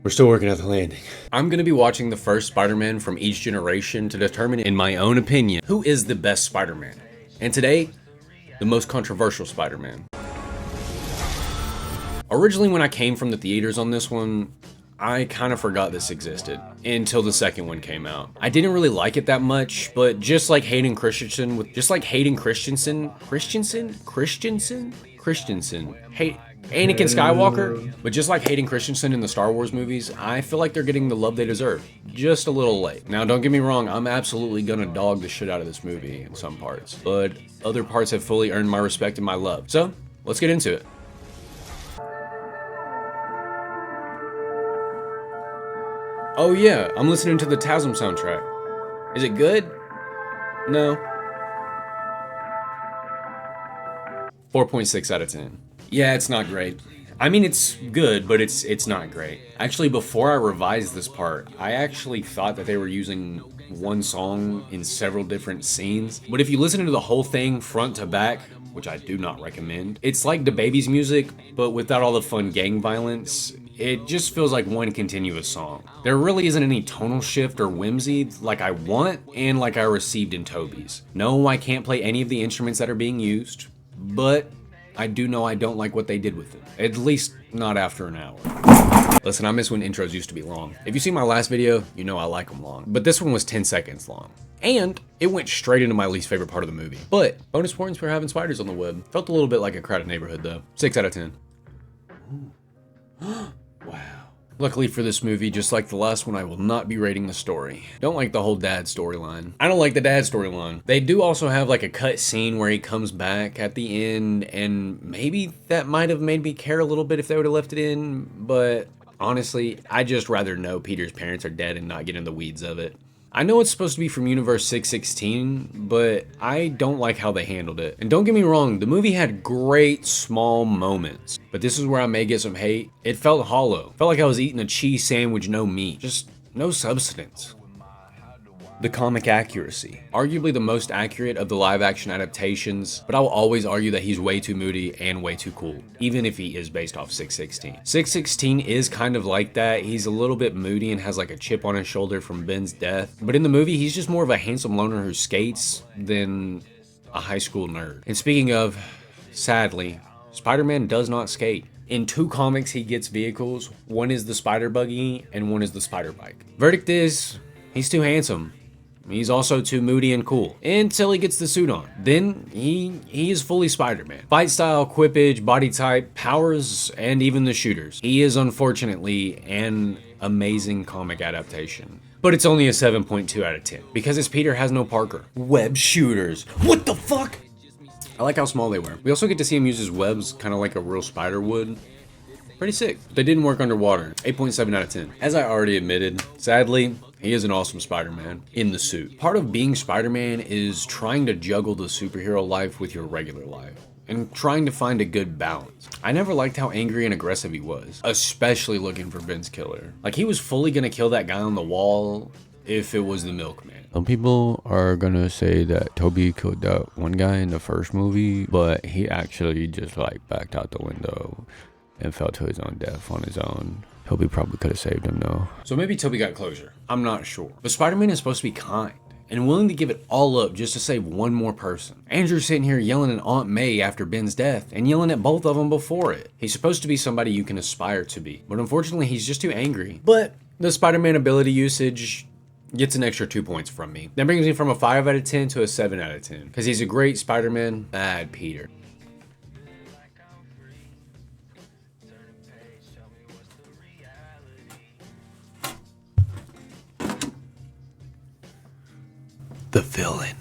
We're still working at the landing. I'm gonna be watching the first Spider-Man from each generation to determine, in my own opinion, who is the best Spider-Man. And today, the most controversial Spider-Man. Originally, when I came from the theaters on this one, I kind of forgot this existed until the second one came out. I didn't really like it that much, but just like Hayden Christensen, Anakin Skywalker, but just like Hayden Christensen in the Star Wars movies, I feel like they're getting the love they deserve. Just a little late. Now, don't get me wrong, I'm absolutely gonna dog the shit out of this movie in some parts, but other parts have fully earned my respect and my love. So, let's get into it. Oh yeah, I'm listening to the TASM soundtrack. Is it good? No. 4.6 out of 10. Yeah, it's not great. I mean, it's good, but it's not great. Actually, before I revised this part, I actually thought that they were using one song in several different scenes. But if you listen to the whole thing front to back, which I do not recommend, it's like DaBaby's music, but without all the fun gang violence. It just feels like one continuous song. There really isn't any tonal shift or whimsy like I want and like I received in Tobey's. No, I can't play any of the instruments that are being used, but I do know I don't like what they did with it. At least not after an hour. Listen, I miss when intros used to be long. If you see my last video, you know I like them long. But this one was 10 seconds long. And it went straight into my least favorite part of the movie. But bonus points for having spiders on the web. Felt a little bit like a crowded neighborhood though. 6 out of 10. Wow. Luckily for this movie, just like the last one, I will not be rating the story. Don't like the whole dad storyline. I don't like the dad storyline. They do also have like a cut scene where he comes back at the end, and maybe that might have made me care a little bit if they would have left it in, but honestly, I'd just rather know Peter's parents are dead and not get in the weeds of it. I know it's supposed to be from Universe 616, but I don't like how they handled it. And don't get me wrong, the movie had great small moments, but this is where I may get some hate. It felt hollow. Felt like I was eating a cheese sandwich, no meat, just no substance. The comic accuracy. Arguably the most accurate of the live action adaptations, but I will always argue that he's way too moody and way too cool, even if he is based off 616. 616 is kind of like that. He's a little bit moody and has like a chip on his shoulder from Ben's death, but in the movie, he's just more of a handsome loner who skates than a high school nerd. And speaking of, sadly, Spider-Man does not skate. In 2 comics, he gets vehicles. One is the spider buggy and one is the spider bike. Verdict is, he's too handsome. He's also too moody and cool, until he gets the suit on. Then he is fully Spider-Man. Fight style, quippage, body type, powers, and even the shooters. He is unfortunately an amazing comic adaptation. But it's only a 7.2 out of 10, because his Peter has no Parker. Web shooters. What the fuck? I like how small they were. We also get to see him use his webs kind of like a real spider would. Pretty sick. They didn't work underwater. 8.7 out of 10. As I already admitted, sadly, he is an awesome Spider-Man in the suit. Part of being Spider-Man is trying to juggle the superhero life with your regular life and trying to find a good balance. I never liked how angry and aggressive he was, especially looking for Ben's killer. Like, he was fully gonna kill that guy on the wall if it was the milkman. Some people are gonna say that Tobey killed that one guy in the first movie, but he actually just like backed out the window and fell to his own death on his own. Tobey probably could have saved him though. So maybe Tobey got closure. I'm not sure. But Spider-Man is supposed to be kind and willing to give it all up just to save one more person. Andrew's sitting here yelling at Aunt May after Ben's death and yelling at both of them before it. He's supposed to be somebody you can aspire to be, but unfortunately he's just too angry. But the Spider-Man ability usage gets an extra 2 points from me. That brings me from a 5 out of 10 to a 7 out of 10. Because he's a great Spider-Man, bad Peter. The villain.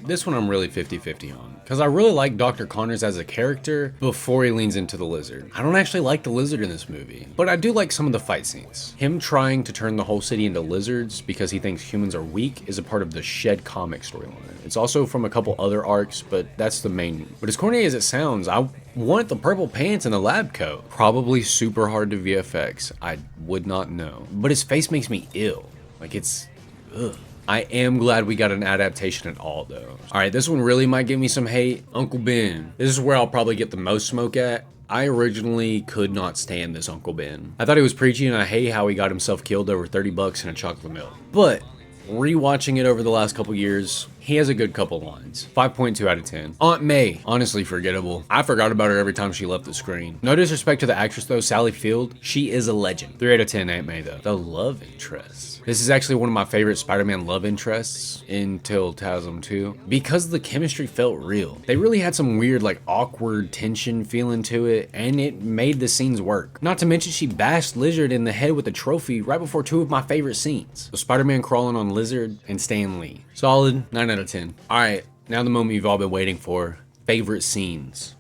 This one I'm really 50-50 on, because I really like Dr. Connors as a character before he leans into the lizard. I don't actually like the lizard in this movie, but I do like some of the fight scenes. Him trying to turn the whole city into lizards because he thinks humans are weak is a part of the Shed comic storyline. It's also from a couple other arcs, but that's the main. But as corny as it sounds, I want the purple pants and the lab coat. Probably super hard to VFX, I would not know. But his face makes me ill. Like, it's, ugh. I am glad we got an adaptation at all, though. All right, this one really might give me some hate. Uncle Ben. This is where I'll probably get the most smoke at. I originally could not stand this Uncle Ben. I thought he was preachy, and I hate how he got himself killed over 30 bucks in a chocolate milk. But rewatching it over the last couple years, he has a good couple lines. 5.2 out of 10. Aunt May, honestly forgettable. I forgot about her every time she left the screen. No disrespect to the actress though, Sally Field, she is a legend. 3 out of 10 Aunt May though. The love interest. This is actually one of my favorite Spider-Man love interests until TASM 2 because the chemistry felt real. They really had some weird like awkward tension feeling to it, and it made the scenes work. Not to mention she bashed Lizard in the head with a trophy right before 2 of my favorite scenes. So Spider-Man crawling on Lizard and Stan Lee. Solid 9 out of 10. Alright, now the moment you've all been waiting for. Favorite scenes.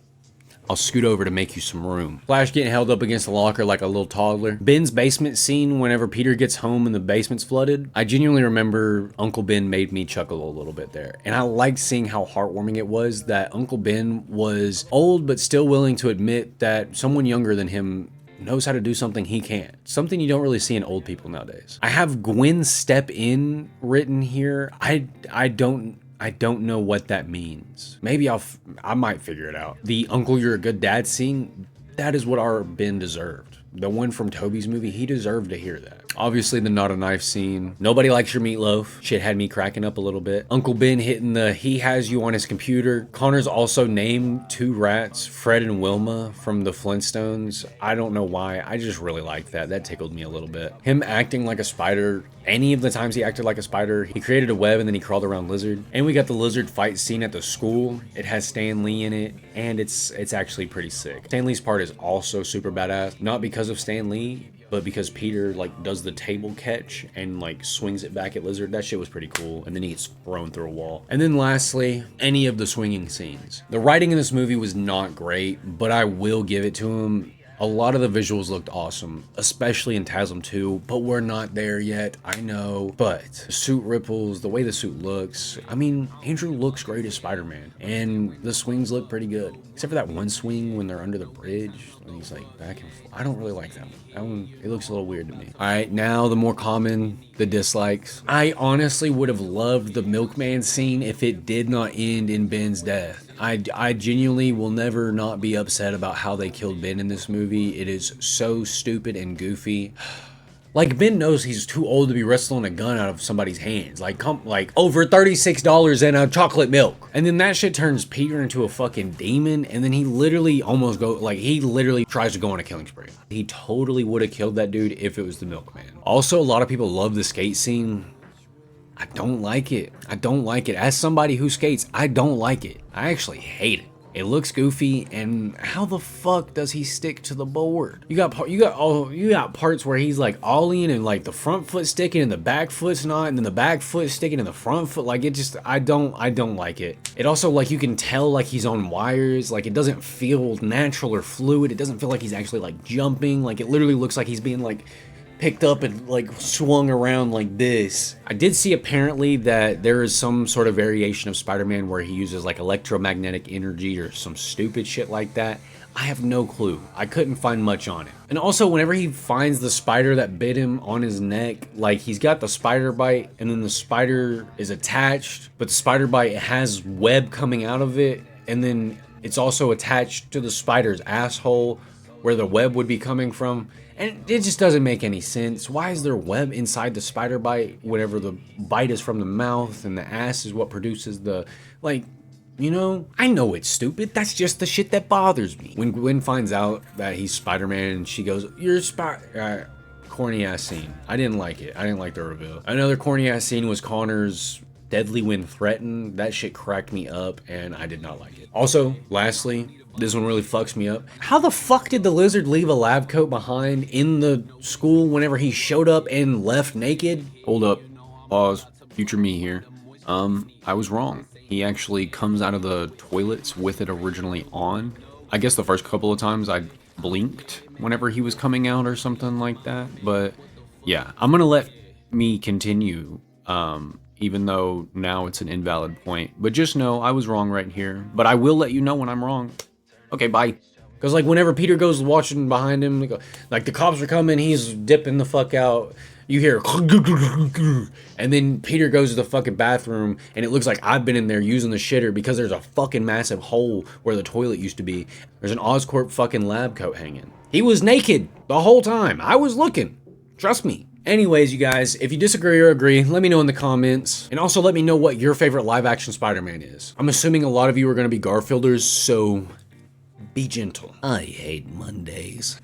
I'll scoot over to make you some room. Flash getting held up against the locker like a little toddler. Ben's basement scene whenever Peter gets home and the basement's flooded. I genuinely remember Uncle Ben made me chuckle a little bit there. And I liked seeing how heartwarming it was that Uncle Ben was old but still willing to admit that someone younger than him knows how to do something he can't. Something you don't really see in old people nowadays. I have Gwen step in written here. I don't know what that means. Maybe I might figure it out. The Uncle You're a Good Dad scene, that is what our Ben deserved. The one from Toby's movie, he deserved to hear that. Obviously the not a knife scene. Nobody likes your meatloaf. Shit had me cracking up a little bit. Uncle Ben hitting the he has you on his computer. Connor's also named 2 rats, Fred and Wilma from the Flintstones. I don't know why. I just really liked that. That tickled me a little bit. Him acting like a spider. Any of the times he acted like a spider, he created a web and then he crawled around Lizard. And we got the Lizard fight scene at the school. It has Stan Lee in it, and it's actually pretty sick. Stan Lee's part is also super badass. Not because of Stan Lee, but because Peter like does the table catch and like swings it back at Lizard. That shit was pretty cool. And then he gets thrown through a wall. And then lastly, any of the swinging scenes. The writing in this movie was not great, but I will give it to him. A lot of the visuals looked awesome, especially in TASM 2, but we're not there yet, I know. But the suit ripples, the way the suit looks, I mean, Andrew looks great as Spider-Man, and the swings look pretty good. Except for that one swing when they're under the bridge, and he's like back and forth. I don't really like that one. That one, it looks a little weird to me. All right, now the more common, the dislikes. I honestly would have loved the milkman scene if it did not end in Ben's death. I genuinely will never not be upset about how they killed Ben in this movie. It is so stupid and goofy. Like, Ben knows he's too old to be wrestling a gun out of somebody's hands. Like, over $36 and a chocolate milk. And then that shit turns Peter into a fucking demon. And then he literally he literally tries to go on a killing spree. He totally would have killed that dude if it was the milkman. Also, a lot of people love the skate scene. I don't like it. I don't like it. As somebody who skates, I don't like it. I actually hate it. It looks goofy, and how the fuck does he stick to the board? You got parts where he's like ollieing and like the front foot sticking and the back foot's not, and then the back foot sticking and the front foot. Like, it just, I don't like it. It also, like, you can tell like he's on wires. Like, it doesn't feel natural or fluid. It doesn't feel like he's actually like jumping. Like, it literally looks like he's being like picked up and like swung around like this. I did see apparently that there is some sort of variation of Spider-Man where he uses like electromagnetic energy or some stupid shit like that. I have no clue. I couldn't find much on it. And also, whenever he finds the spider that bit him on his neck, like, he's got the spider bite and then the spider is attached, but the spider bite has web coming out of it, and then it's also attached to the spider's asshole where the web would be coming from. And it just doesn't make any sense. Why is there web inside the spider bite whenever the bite is from the mouth and the ass is what produces the, like, you know? I know it's stupid. That's just the shit that bothers me. When Gwen finds out that he's Spider-Man and she goes, "You're corny ass scene. I didn't like it. I didn't like the reveal. Another corny ass scene was Connor's deadly when threatened. That shit cracked me up and I did not like it. Also, lastly, this one really fucks me up. How the fuck did the Lizard leave a lab coat behind in the school whenever he showed up and left naked? Hold up. Pause. Future me here. I was wrong. He actually comes out of the toilets with it originally on. I guess the first couple of times I blinked whenever he was coming out or something like that. But yeah, I'm gonna let me continue, even though now it's an invalid point. But just know I was wrong right here. But I will let you know when I'm wrong. Okay, bye. Because, like, whenever Peter goes watching behind him, like the cops are coming, he's dipping the fuck out. You hear, and then Peter goes to the fucking bathroom, and it looks like I've been in there using the shitter because there's a fucking massive hole where the toilet used to be. There's an Oscorp fucking lab coat hanging. He was naked the whole time. I was looking. Trust me. Anyways, you guys, if you disagree or agree, let me know in the comments. And also let me know what your favorite live action Spider-Man is. I'm assuming a lot of you are going to be Garfielders, so be gentle. I hate Mondays.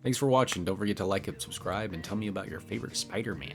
Thanks for watching. Don't forget to like and subscribe and tell me about your favorite Spider-Man.